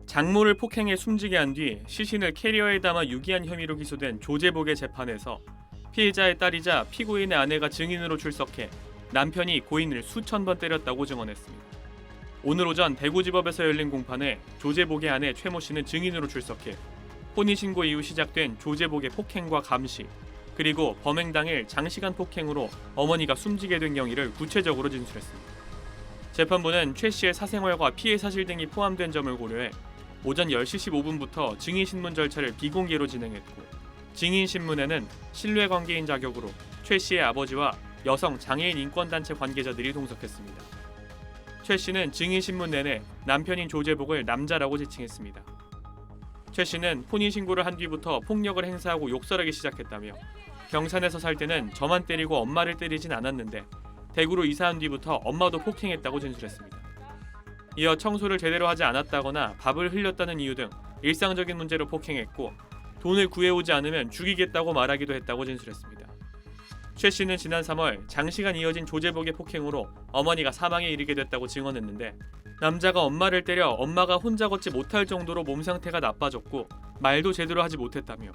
장모를 폭행해 숨지게 한 뒤 시신을 캐리어에 담아 유기한 혐의로 기소된 조재복의 재판에서 피해자의 딸이자 피고인의 아내가 증인으로 출석해 남편이 고인을 수천 번 때렸다고 증언했습니다. 오늘 오전 대구지법에서 열린 공판에 조재복의 아내 최모 씨는 증인으로 출석해 혼인신고 이후 시작된 조재복의 폭행과 감시, 그리고 범행 당일 장시간 폭행으로 어머니가 숨지게 된 경위를 구체적으로 진술했습니다. 재판부는 최 씨의 사생활과 피해 사실 등이 포함된 점을 고려해 오전 10시 15분부터 증인신문 절차를 비공개로 진행했고, 증인신문에는 신뢰관계인 자격으로 최 씨의 아버지와 여성 장애인 인권단체 관계자들이 동석했습니다. 최 씨는 증인신문 내내 남편인 조재복을 남자라고 지칭했습니다. 최 씨는 혼인신고를 한 뒤부터 폭력을 행사하고 욕설하기 시작했다며 경산에서 살 때는 저만 때리고 엄마를 때리진 않았는데 대구로 이사한 뒤부터 엄마도 폭행했다고 진술했습니다. 이어 청소를 제대로 하지 않았다거나 밥을 흘렸다는 이유 등 일상적인 문제로 폭행했고 돈을 구해오지 않으면 죽이겠다고 말하기도 했다고 진술했습니다. 최 씨는 지난 3월 장시간 이어진 조재복의 폭행으로 어머니가 사망에 이르게 됐다고 증언했는데, 남자가 엄마를 때려 엄마가 혼자 걷지 못할 정도로 몸 상태가 나빠졌고 말도 제대로 하지 못했다며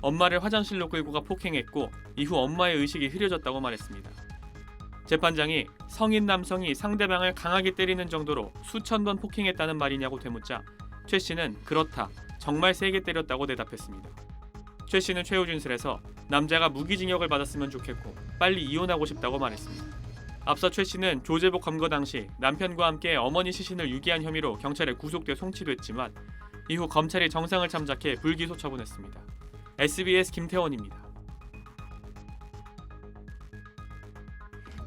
엄마를 화장실로 끌고 가 폭행했고 이후 엄마의 의식이 흐려졌다고 말했습니다. 재판장이 성인 남성이 상대방을 강하게 때리는 정도로 수천 번 폭행했다는 말이냐고 되묻자 최 씨는 그렇다, 정말 세게 때렸다고 대답했습니다. 최 씨는 최후 진술에서 남자가 무기징역을 받았으면 좋겠고 빨리 이혼하고 싶다고 말했습니다. 앞서 최 씨는 조재복 검거 당시 남편과 함께 어머니 시신을 유기한 혐의로 경찰에 구속돼 송치됐지만 이후 검찰이 정상을 참작해 불기소 처분했습니다. SBS 김태원입니다.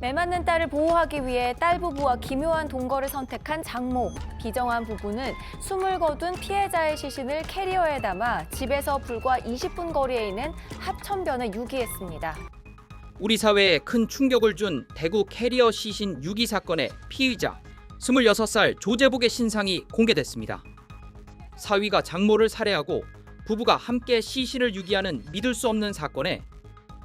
매맞는 딸을 보호하기 위해 딸 부부와 기묘한 동거를 선택한 장모. 비정한 부부는 숨을 거둔 피해자의 시신을 캐리어에 담아 집에서 불과 20분 거리에 있는 하천변에 유기했습니다. 우리 사회에 큰 충격을 준 대구 캐리어 시신 유기 사건의 피의자 26살 조재복의 신상이 공개됐습니다. 사위가 장모를 살해하고 부부가 함께 시신을 유기하는 믿을 수 없는 사건에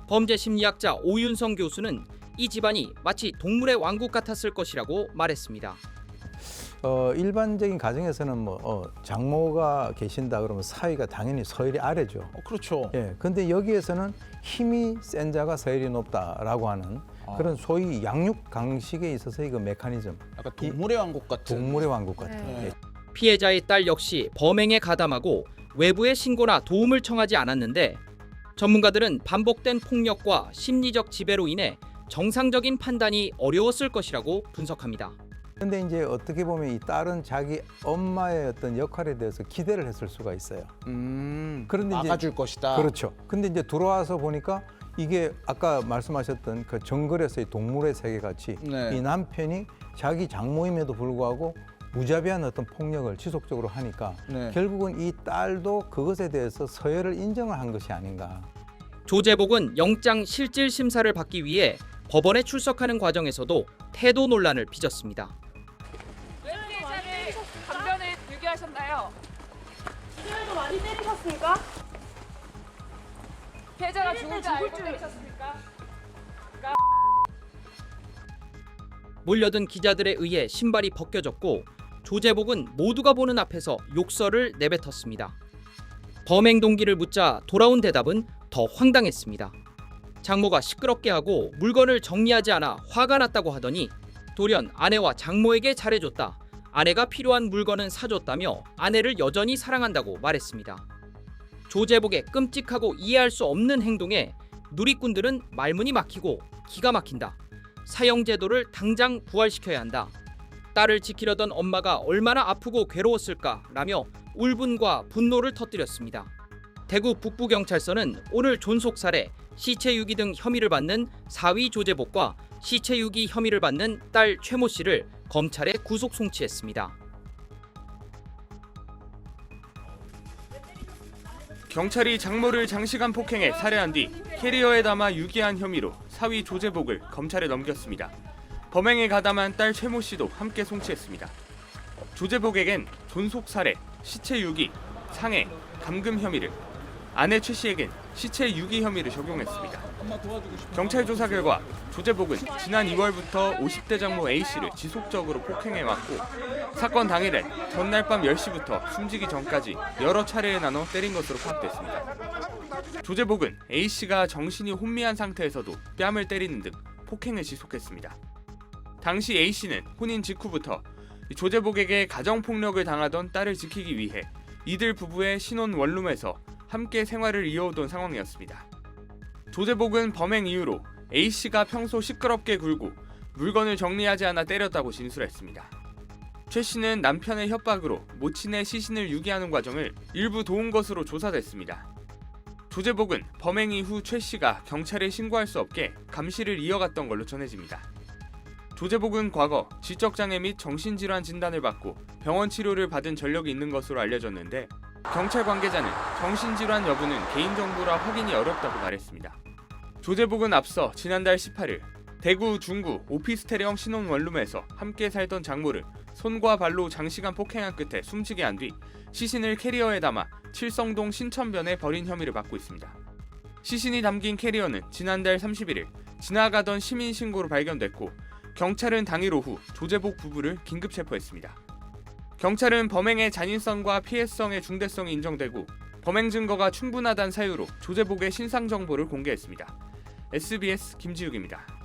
범죄 심리학자 오윤성 교수는 이 집안이 마치 동물의 왕국 같았을 것이라고 말했습니다. 일반적인 가정에서는 장모가 계신다 그러면 사위가 당연히 서열이 아래죠. 그렇죠. 예, 근데 여기에서는 힘이 센 자가 서열이 높다라고 하는 그런 소위 양육 강식에 있어서 이거 메커니즘. 약간 동물의 왕국 같은. 동물의 왕국 같은. 네. 예. 피해자의 딸 역시 범행에 가담하고 외부의 신고나 도움을 청하지 않았는데, 전문가들은 반복된 폭력과 심리적 지배로 인해 정상적인 판단이 어려웠을 것이라고 분석합니다. 근데 이제 어떻게 보면 이 딸은 자기 엄마의 어떤 역할에 대해서 기대를 했을 수가 있어요. 그런데 막아줄 것이다. 그렇죠. 근데 이제 들어와서 보니까 이게 아까 말씀하셨던 그 정글에서의 동물의 세계 같이 네. 이 남편이 자기 장모임에도 불구하고 무자비한 어떤 폭력을 지속적으로 하니까 네. 결국은 이 딸도 그것에 대해서 서열을 인정을 한 것이 아닌가. 조재복은 영장 실질 심사를 받기 위해 법원에 출석하는 과정에서도 태도 논란을 빚었습니다. 왜 피해자를 강변에 유기하셨나요? 피해자도 많이 때리셨습니까? 피해자가 죽을 줄 알고 때리셨습니까? 몰려든 기자들에 의해 신발이 벗겨졌고 조재복은 모두가 보는 앞에서 욕설을 내뱉었습니다. 범행 동기를 묻자 돌아온 대답은 더 황당했습니다. 장모가 시끄럽게 하고 물건을 정리하지 않아 화가 났다고 하더니 돌연 아내와 장모에게 잘해줬다, 아내가 필요한 물건은 사줬다며 아내를 여전히 사랑한다고 말했습니다. 조재복의 끔찍하고 이해할 수 없는 행동에 누리꾼들은 말문이 막히고 기가 막힌다, 사형제도를 당장 부활시켜야 한다, 딸을 지키려던 엄마가 얼마나 아프고 괴로웠을까라며 울분과 분노를 터뜨렸습니다. 대구 북부경찰서는 오늘 존속살해, 시체 유기 등 혐의를 받는 사위 조재복과 시체 유기 혐의를 받는 딸 최모 씨를 검찰에 구속 송치했습니다. 경찰이 장모를 장시간 폭행해 살해한 뒤 캐리어에 담아 유기한 혐의로 사위 조재복을 검찰에 넘겼습니다. 범행에 가담한 딸 최모 씨도 함께 송치했습니다. 조재복에겐 존속살해, 시체 유기, 상해, 감금 혐의를, 아내 최 씨에겐 시체 유기 혐의를 적용했습니다. 경찰 조사 결과 조재복은 지난 2월부터 50대 장모 A 씨를 지속적으로 폭행해왔고 사건 당일엔 전날 밤 10시부터 숨지기 전까지 여러 차례에 나눠 때린 것으로 파악됐습니다. 조제복은 A씨가 정신이 혼미한 상태에서도 뺨을 때리는 등 폭행을 지속했습니다. 당시 A씨는 혼인 직후부터 조제복에게 가정폭력을 당하던 딸을 지키기 위해 이들 부부의 신혼 원룸에서 함께 생활을 이어오던 상황이었습니다. 조제복은 범행 이후로 A씨가 평소 시끄럽게 굴고 물건을 정리하지 않아 때렸다고 진술했습니다. 최 씨는 남편의 협박으로 모친의 시신을 유기하는 과정을 일부 도운 것으로 조사됐습니다. 조제복은 범행 이후 최 씨가 경찰에 신고할 수 없게 감시를 이어갔던 걸로 전해집니다. 조제복은 과거 지적장애 및 정신질환 진단을 받고 병원 치료를 받은 전력이 있는 것으로 알려졌는데 경찰 관계자는 정신질환 여부는 개인정보라 확인이 어렵다고 말했습니다. 조제복은 앞서 지난달 18일 대구 중구 오피스텔형 신혼 원룸에서 함께 살던 장모를 손과 발로 장시간 폭행한 끝에 숨지게 한 뒤 시신을 캐리어에 담아 칠성동 신천변에 버린 혐의를 받고 있습니다. 시신이 담긴 캐리어는 지난달 31일 지나가던 시민 신고로 발견됐고 경찰은 당일 오후 조제복 부부를 긴급 체포했습니다. 경찰은 범행의 잔인성과 피해성의 중대성이 인정되고 범행 증거가 충분하다는 사유로 조제복의 신상 정보를 공개했습니다. SBS 김지욱입니다.